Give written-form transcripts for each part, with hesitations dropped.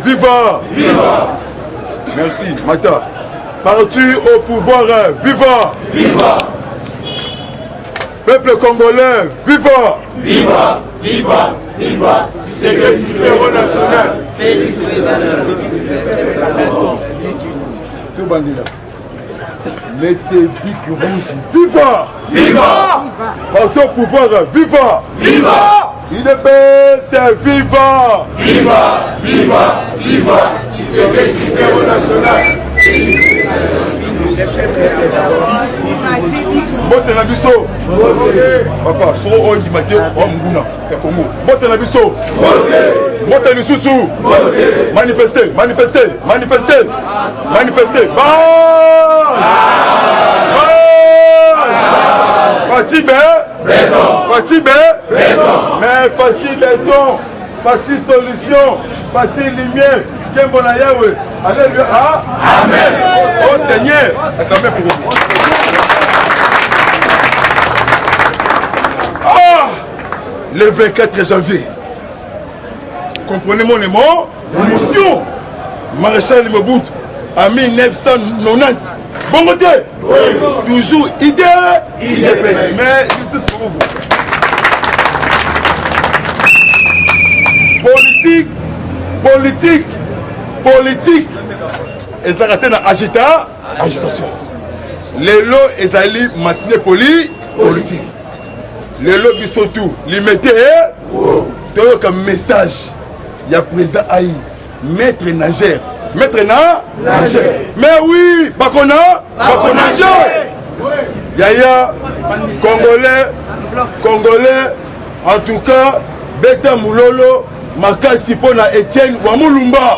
viva! Viva! Merci, Mata. Parti au pouvoir, viva! Viva! Peuple congolais, viva! Viva! Viva! Viva! Secrétaire national! Tout bandit. Laissez Bic Rouge, viva! Viva! Parti au pouvoir, viva! Viva! UDPS, viva! Viva! Viva! Viva! Secrétaire national! Mote na biso papa so oyi mate o munguna ya Congo mote na biso mote lisusu manifester manifester manifester manifester Fati béton Fati béton mais Fati béton Fati solution Fati lumière Kembo na Yahweh alléluia amen oh Seigneur acclamez pour vous. Le 24 janvier, comprenez mon émotion, Maréchal Mobutu en 1990. Bon côté, oui. Toujours idée, mais c'est politique, et ça raté dans agitation. Les lots et ali matinée politique. Les lobbies sont tout limité. Comme message, il y a président Aïe, maître nageur. Maître nageur. Mais oui, Bakona nageur. Yaya, Congolais, en tout cas, Beta Moulolo, Makasi Pona Etienne Wamulumba.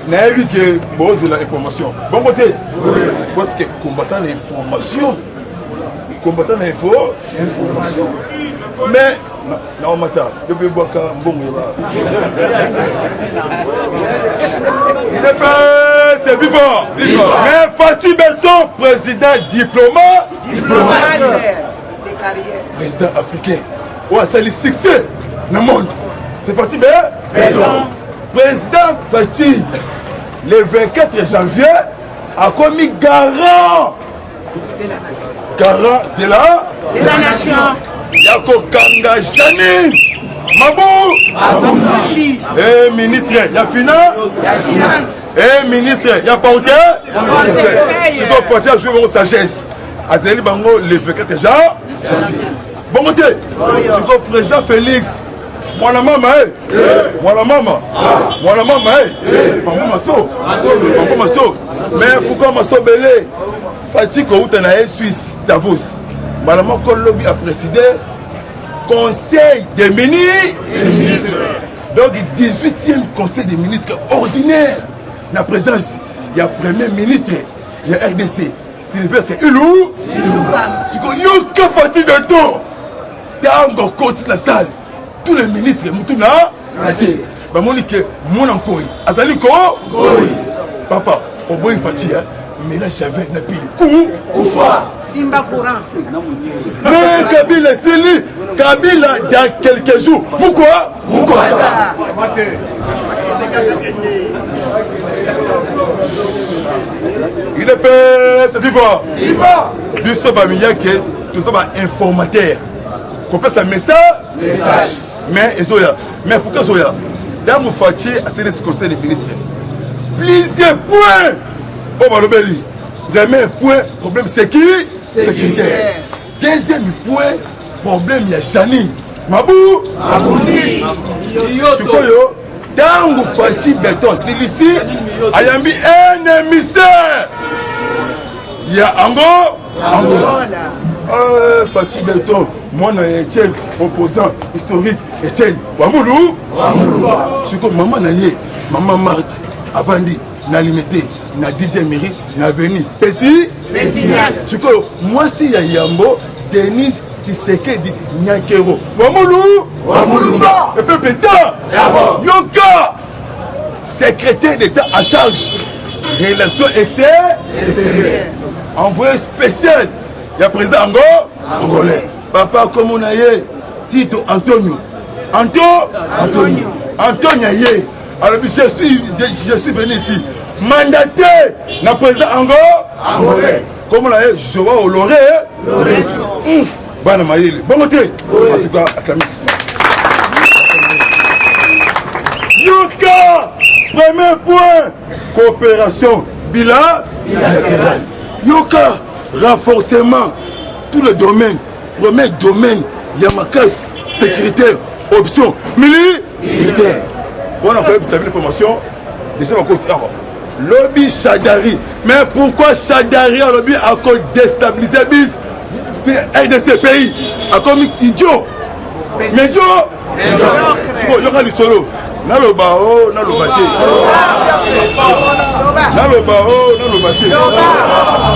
Naïvi que bon c'est l'information. Bon côté. Parce que combattant l'information. Combattant l'information. Mais non mata, je peux boire un bon c'est vivant. Mais Fati Béton, président diplomate. Président africain. Ouais, c'est le succès dans le monde. C'est Fati Béton. Président Fati, le 24 janvier, a commis garant de la nation. Yako Kanga Janine Mabou. Et ministre, il y a finance. Et ministre, il y a porté. C'est donc Fati a joué mon sagesse. Azeli Bango le 24 janvier. Bon côté, c'est donc président Félix. Mwana mama maso mais pourquoi maso belé Fati ko uta na Suisse Davos malama ko lobby a présidé conseil des ministres donc 18e conseil des ministres ordinaire la présence il y a premier ministre il y a RDC Sylvestre Ilou c'est ko yoka Fati de temps tango côté la salle tous les ministres Moutuna, bah Monique, mon encore, Azaliko, papa, au bout Fati, mais là j'avais un pile, Koufa, Simba Courant. Mais Kabila, c'est lui, Kabila dans quelques jours. Pourquoi? Il est père, c'est vivant. Du Sobamia qui est tout ça informateur. Qu'on peut un message. Mais pourquoi Zoya? Dans mon Fati, à ce conseil des ministres, plusieurs points. Oh, Malobeli. Premier point, problème sécuritaire. Deuxième point, problème, il y a Jani. Mabou. Sukoyo. Dans mon Fati, béton, c'est ici, il y a mis un émissaire. Il y a Angola. Fati Béton, moi, Etienne, opposant historique, Etienne, Wamoulou. C'est comme maman Naye, maman Marthe, Avandi, n'a limité, n'a 10e mairie, n'a venu. Petit. C'est comme moi, si y a Yambo, Denise, Tshisekedi, Nyakero. Wamoulou. Le peuple d'État. Yoka, secrétaire d'État à charge. réélection extérieure. Envoyé spécial. Il y a président angolais. Papa, comme on a eu, Tito Antonio. Antonio Yé. Alors, je suis venu ici. Mandaté, le président angolais. Comme on a eu, je vois au Loré. Bon, côté. En tout cas, acclamez ceci. Yoka, premier point, coopération bilatérale. Yoka, renforcement, tous les domaines. Premier domaine, Yamakas, sécuritaire, option, militaire. Bon, on a quand même savoir l'information. Déjà, on continue. Lobby Chadari. Mais pourquoi Chadari a lobby à cause déstabiliser bis RDC pays? À comme idiot. Mais idiot. Il y aura du solo. Naloba o, naloba te. Naloba o, naloba te.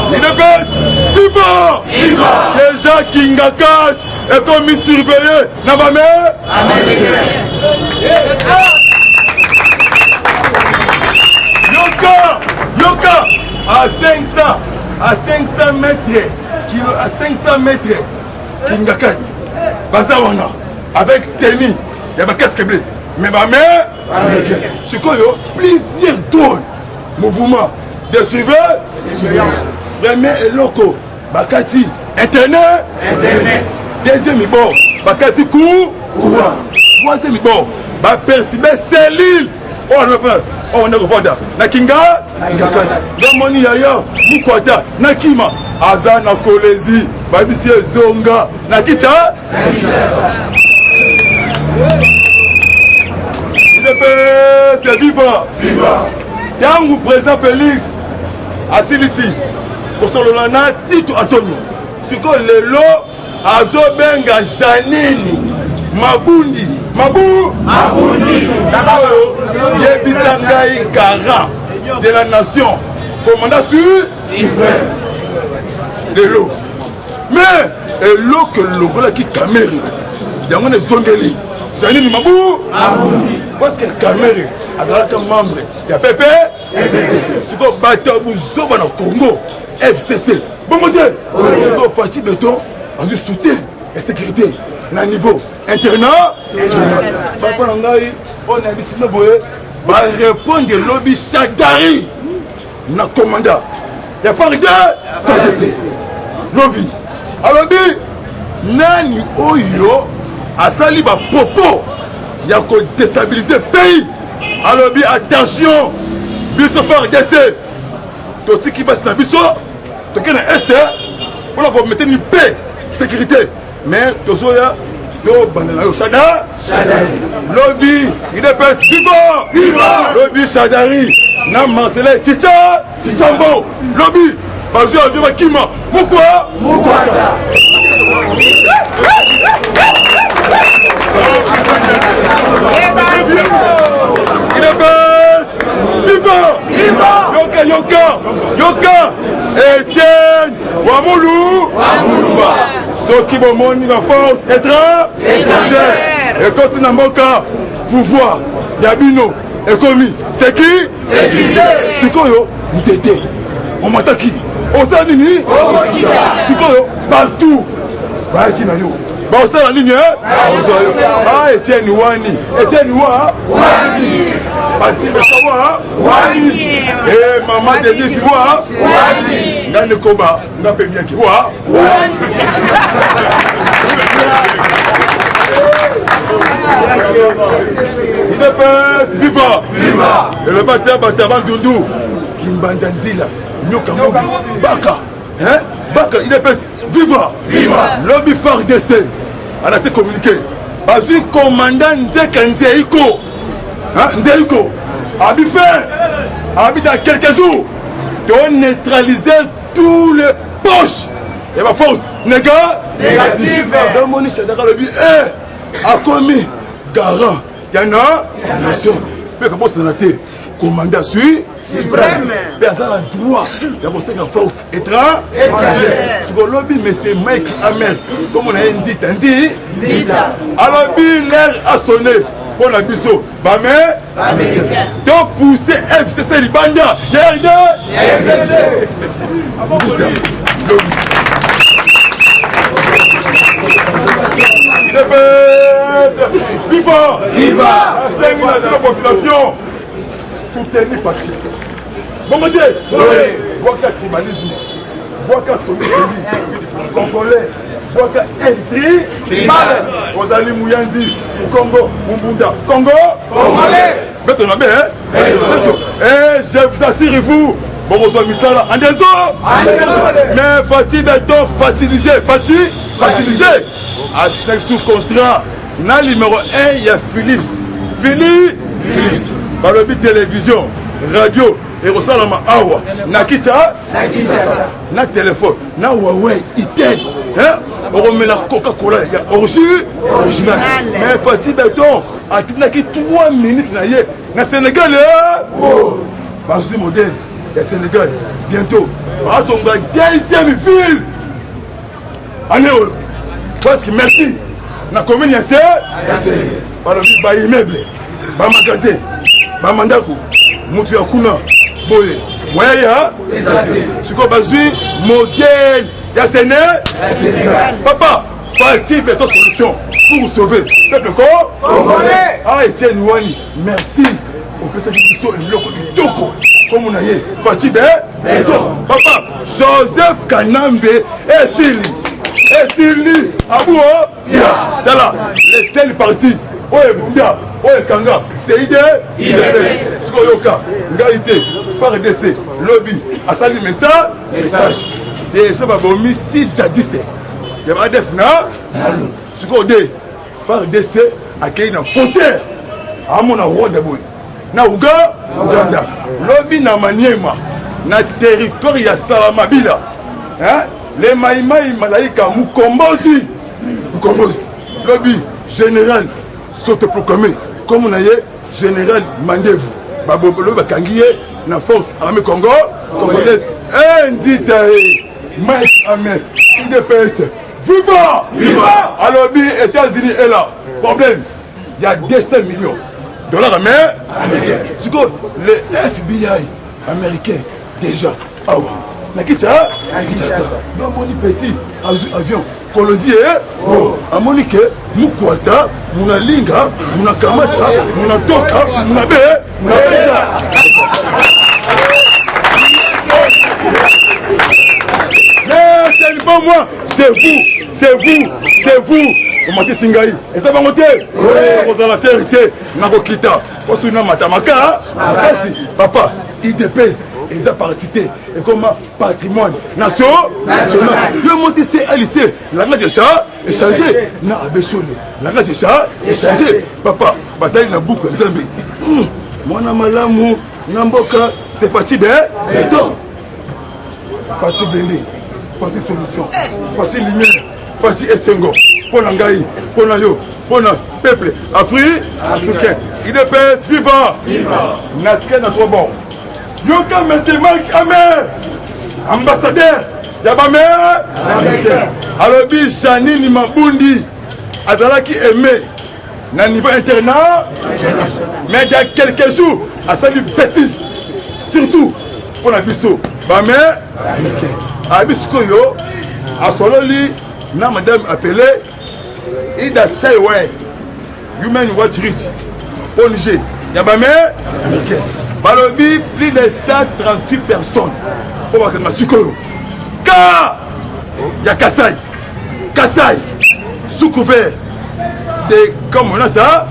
Il est best. Viva! Déjà Kinga 4 est comme surveillé. Nabame? Yoka! À 500 mètres. À 500 mètres. Kinga 4. Bazawana. Avec tenue. Il y a ma casque bleue. Mais ma mère, c'est quoi, plusieurs drôles, mouvements de surveillance. Premier et loco, Bakati, Internet. Deuxième, bon, Bakati, courant. Troisième, bon, Pertibé, cellule. Oh, on a refondé. Nakinga, Namoni Yaya, Mukwata, Nakima, Aza, Nakolezi, Babisi, Zonga, Nakicha. C'est vivant. Quand vous président Félix Assilisi, pour son lana Tito Antonio, c'est que le lot Azobenga Janini Mabundi Yebisangaï Kara de la nation, commandant sur le lot. Mais le lot que le gars qui caméra, il y a un zongeli. Janine Mabou, parce que Caméré, Azalaka membre, il y a Pépé, c'est quoi Batabou Zoba au Congo, FCC. Bon, mon Dieu, c'est quoi Fatih Béton, en soutien et sécurité, à niveau international. Papa Nangaï, on a vu si nous va répondre au lobby Chadari, na commandant. Il y a Faridé, lobby. Alors, lobby, Nani Oyo. Asali ba popo ya ko déstabiliser pays. Alors bi attention, biso faire décès. To tiki bas na biso, to kena est, on va mettre une paix, sécurité. Mais to soya to bandana yo Chada. Lobby, il est pas viva. Lobby Chadari, na Marcela Chichambo. Lobby, bazo avion Kima. Pourquoi? Il est best. Viva. Yoka. Etienne Wamoulou. Soki bomoni la force étrangère. Et quand il n'a pas pouvoir, Yabino et commis. C'est qui? C'est quoi yo? C'était. On m'attaque qui? Au Sanini. C'est quoi yo? Partout. Bah qui n'a yo? Bah on la ligne, ah Etienne Wani. Fatih Bessawa Wani. Et maman Denis Siwa Wani. Dans le combat, on a bien qui voit Wani. Il est pas vivant. Et le batteur Bandundu Kimbandanzila Nyokamobi Baka. Baka, il est pas vivant. Lobby phare d'essai. On a assez communiqué. Parce que commandant Nzeiko. Nzeiko. Habite dans quelques jours. De neutraliser tous les poches. Et ma force négative. Dans mon niche, le but a commis garant. Il y en a la nation. Mais comment c'est noté? Commandant suprême. Mais ça a le droit d'avoir une force étrangère. Ce que lobby, mais c'est Mike Amel. Comme on a dit. Alors, l'air a sonné. pour la biso bamé donc pousser FCC libanda YRD viva la population soutenir Fachi bon Dieu boka tribalisme boka somalie congolais boka tribal ozali muyanzi Congo Mumbunda Congo congolais beto na be beto je vous assure vous bon besoin misala en déso mais Fachi beto fatalisé à sous contrat na numéro 1 il y a Philips balobi télévision radio et rosalama awa nakita na téléphone na Huawei Itel hein on la Coca-Cola ya original mais Fachi Beton a tinaki 3 minutes na ye na Sénégal bah je modèle le Sénégal bientôt va tomber deuxième ville année parce que merci na commune ya balobi ba immeuble ba magasin ba mandako mutu ya kuna boye moya siko bazui modèle ya Sénégal papa Fachi Beton solution pour sauver peuple congolais ah Etienne Wani merci au pesa kiso eloko kitoko comme on a yé Fachi Beton papa Joseph Kanambe Esili Abou Dala les seuls partis oye Bunda oye Kanga c'est idée ce qu'on yoka ngalité FARDC lobby asali message déjà babomi si djadiste ya badef na ce qu'on dit FARDC accueille na frontière à mon Rwanda boy na Uganda lobby na Maniema na territoire ya Salamabila hein les maïmaï malaïka Mukombozi lobby général s'autoproclamé comme on a eu général Mandevu babolo bakangiye na force armée congolaise Nditae Mike Amen IDPS viva alors États-Unis est là problème il y a 200 millions dollars américains c'est quoi le FBI américain déjà Nakita moni petit avion Kolozie amonike mukwata munalinga munakamata munatoka munabe mais c'est pas moi c'est vous omati singai et ça va monter vous allez la vérité nakokita osuna matamaka papa IDPS et ça partité et comme patrimoine national le monter c'est lycée langage est changé na abechone langage est changé papa bataille na boucle nzambe mwana malamu na mboka c'est Fachi Beton Fachi Bende Fachi solution Fachi lumière Fachi Essengo pona ngai pona yo pona peuple africain IDPS viva natke na trop bon Yoka monsieur Marc Amer ambassadeur Yabame alors bi Janine Mabundi azalaki aimé na niveau international mais il y a quelques jours à salut bêtise surtout pour la biso bamé abisko yo asololi na madame appelée Ida Saiwe Human Rights au Niger Yabame balobi plus de 138 personnes au Wakama Sukoyo car il y a Kassai sous couvert de comme on a ça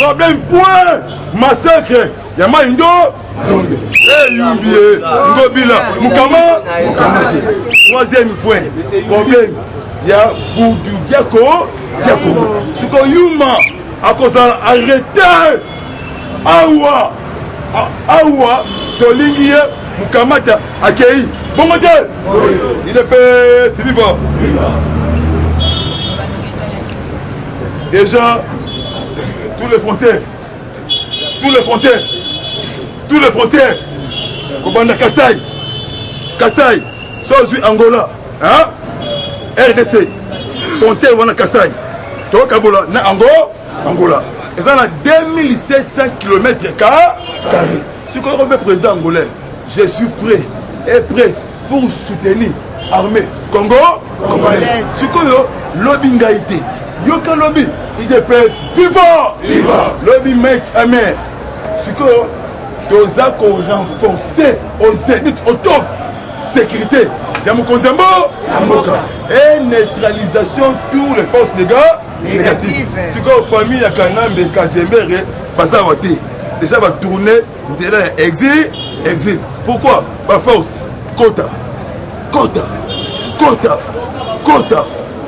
problème point massacre ya Maindo Yumbié Ngobila Mukama troisième point problème il y a Boudou Diako Suko Yuma à cause arrêter Awa Tolingie Mukamata Akei bon modèle il est c'est vivant déjà tous les frontières Kobanda Kassai Sozu Angola hein RDC frontière wana Kassai to Kabola na Angola ils ont 2700 km carrés. Si vous êtes président angolais, je suis prêt et prête pour soutenir l'armée Congo-Congolaise. Si vous êtes lobby ngaïté, yoka lobby, IDPS, viva! Lobby make amer. Si vous êtes renforcer aux zénith, au top, sécurité. Yamukonzembo, et neutralisation tous les forces négatives. Si vous avez famille, il y a Kanambe, Kazembere, Bazawate. Déjà, va tourner, exil. Pourquoi? Par force, quota.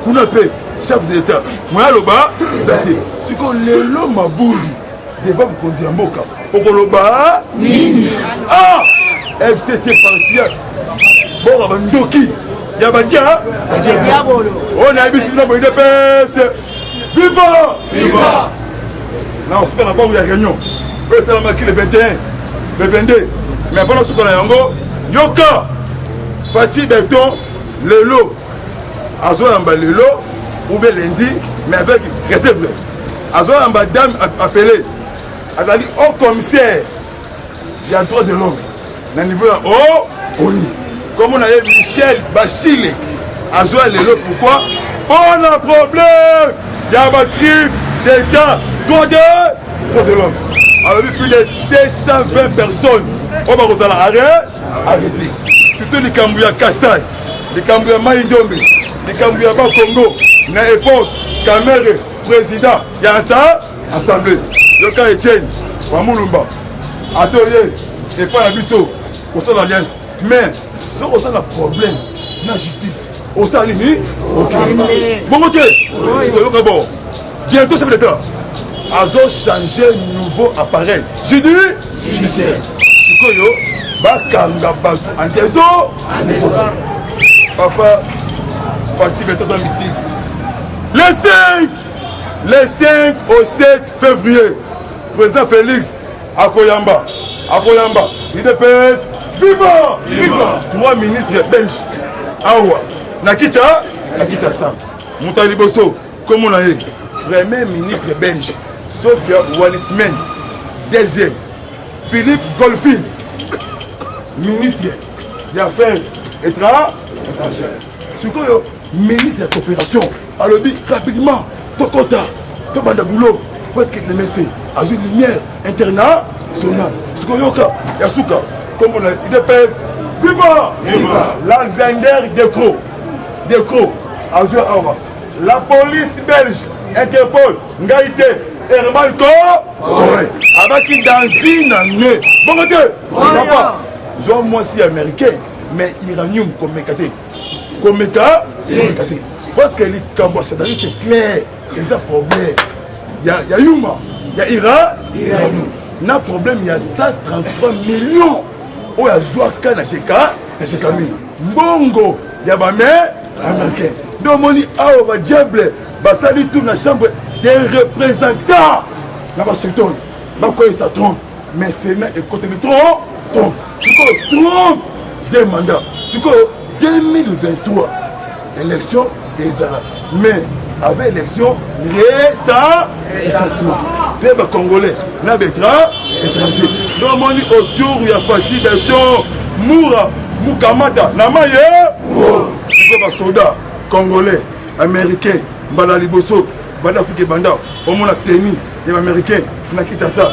Kunape, chef d'État. Moi, Loba, Zate. Si vous avez l'homme Mabouli, débat pour Konzemboka. Okoloba, Nini. Ah! FCC parti. Bon, Ndoki. Yabadia. On a vu ce que de PS. Viva! Là, on se fait la part où il y a réunion. C'est la marque le 21, le 22. Mais pendant ce qu'on a yango, Yoka, Fatih Beton, Lelo, Azoamba Lelo, ou bien lundi, mais avec restez vrai. Azoamba dame appelée. Azali au commissaire. Il y a droit de l'homme. Dans le niveau ONI. Comme on a eu Michel Bachile, Azoa Lelo, pourquoi? On a problème. Il y a un crime d'État, droit de l'homme. On a vu plus de 720 personnes. On va arrêter. Surtout les Cambouya Kassai, les Cambouya Maïdombe, les Cambouya Congo, na époque, Kamere, président, il y a ça, assemblée. Yoka Etienne, Wamulumba, Atelier, et pas la Bissot, au sein de l'Alliance. Mais, si on a un problème, la justice, au sein de l'Uni, bon côté, c'est bon. Bientôt, chef d'État. Azo changé nouveau appareil. J'ai dit, judiciaire. Sikoyo, bakanga batu antezo. Papa, Fatih Beton dans mystique. Les 5 au 7 février, président Félix Akoyamba, IDPS, viva! 3 ministres belges. Awa, Nakicha Sam. Moutali Bosso, comme on a eu. Premier ministre belge, Sofia Wallismen. Deuxième, Philippe Golfin, ministre des Affaires étrangères. C'est quoi, ministre de la coopération? Alors, rapidement, Tokota, Tobandaboulot, parce que le message a une lumière internationale. C'est quoi, Yasuka, comme on a dit, IDPS, viva! L'Alexander Decro, Azur Awa, la police belge. Interpol, Ngaïté, Herman Corée. Avec dans une année. Bon côté, papa, sont moi aussi américain, mais iranium comme parce que les Cambodgiens, c'est clair, il y a un problème. Il y a Yuma, il y a Iran, il y a un problème, il y a 133 millions. Il y a Zouaka, il y a Mbongo, il y a un américain. Donc, on dit, ah, on va diable. Basali tout dans la chambre des représentants. La Washington, ça trompe. Mais c'est un côté de trompe. Trompe des mandats. C'est quoi 2023, élection des Arabes. Mais avec élection, récensement. Peuple congolais, étranger. Donc, on dit autour, il y a Fatih Beton, Moura, Mukamata, Namaye. C'est quoi, soldats congolais, américains. Bala Liboso, Bala Fike Banda, au moins la tenue, les Américains, on a quitté ça,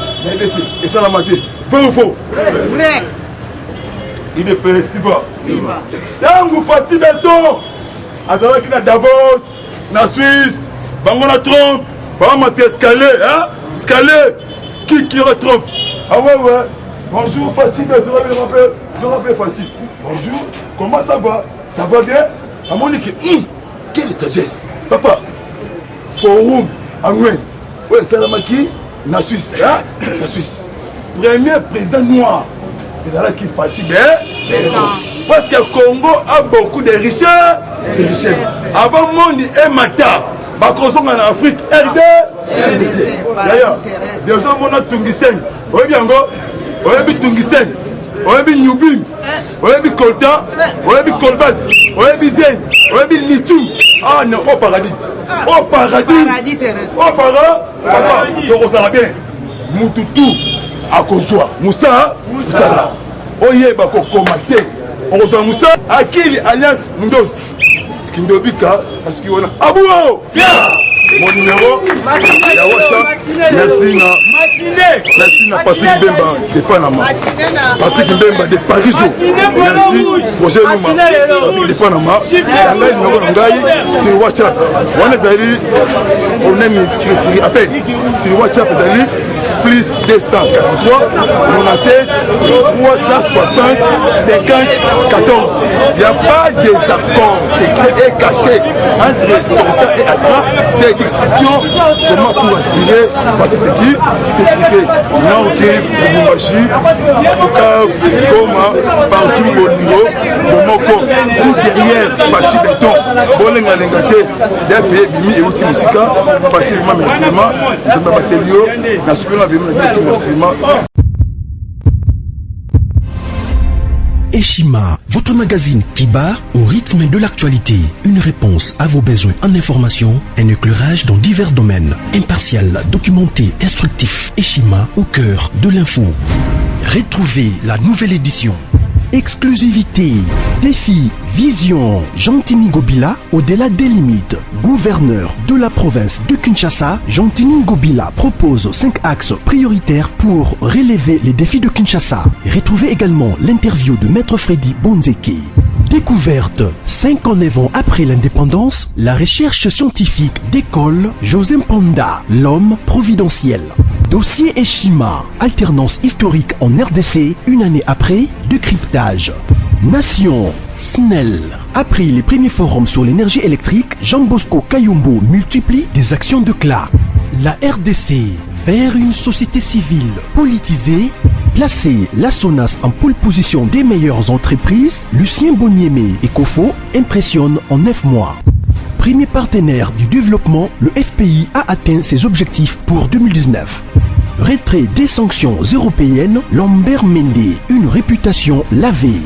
et ça la maté. Vrai ou faux? Vrai. Il est viva. Tango Fatih Beton, Azara qui na Davos, na Suisse, Bangona Trump, Bangona escalier, hein? Escalier, qui retrompe? Ah ouais. Bonjour Fatih Beton, je rappelle Fatih. Bonjour, comment ça va? Ça va bien? À mon équipe, quelle sagesse. Papa, forum Angwen, oui, Salamaki, la Suisse, hein? La Suisse. Premier président noir, les Arabes qui fatiguent, parce que le Congo a beaucoup de richesses. Avant le monde est Mata, Bakozong en Afrique, RDC. D'ailleurs, les gens vont à Tungsten. Oui, bien, on a vu Tungsten. oyebi Nubim, oyebi Kolta, oyebi Kolbat, oyebi Zen, oyebi Litum. Ah non, au paradis. Au paradis. Au paradis. Papa, donc ça va bien. Mututu, à Kozwa. Moussa, Moussa. Oyeba Kokomate. Kozwa Moussa, Akili Alliance Mundos. Kindobika, parce qu'il y a Abouo. Mon numéro, la WhatsApp. Merci à Patrick Bemba de Panama. Patrick Bemba de Paris. Merci Roger Luma. Patrick de Panama. C'est WhatsApp. On est sur appel. C'est WhatsApp. Plus 243 97 360 50 14. Il n'y a pas désaccord secret et caché entre Sorta et Accra. C'est discussion comment pour assurer Fatih Seki, sécurité. Nord Kivu, Lubumbashi, Bukavu, Goma, partout au Bolingo, Bomoko, tout derrière Fatih Béton, Bolenga Lengate, des pays Bimi et Outi Moussika, Fatih Lima Mercima, Zema Batelio, Nasukuna Bimi Mercima. Eshima, votre magazine qui bat au rythme de l'actualité. Une réponse à vos besoins en information, un éclairage dans divers domaines. Impartial, documenté, instructif. Eshima au cœur de l'info. Retrouvez la nouvelle édition. Exclusivité, défi, vision. Jean-Tini Ngobila, au-delà des limites. Gouverneur de la province de Kinshasa, Jean-Tini Ngobila propose 5 axes prioritaires pour relever les défis de Kinshasa. Retrouvez également l'interview de Maître Freddy Bonzeke. Découverte, 59 ans après l'indépendance, la recherche scientifique d'école José Mpanda, l'homme providentiel. Dossier Eshima, alternance historique en RDC, une année après, décryptage. Nation, SNEL. Après les premiers forums sur l'énergie électrique, Jean Bosco Kayombo multiplie des actions de CLA. La RDC, vers une société civile politisée. Placer la SONAS en pole position des meilleures entreprises, Lucien Boniemé et Kofo impressionnent en 9 mois. Premier partenaire du développement, le FPI a atteint ses objectifs pour 2019. Retrait des sanctions européennes, Lambert Mende, une réputation lavée.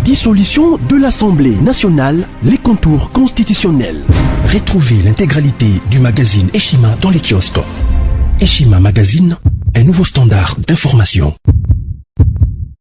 Dissolution de l'Assemblée nationale, les contours constitutionnels. Retrouvez l'intégralité du magazine Eshima dans les kiosques. Eshima Magazine, un nouveau standard d'information.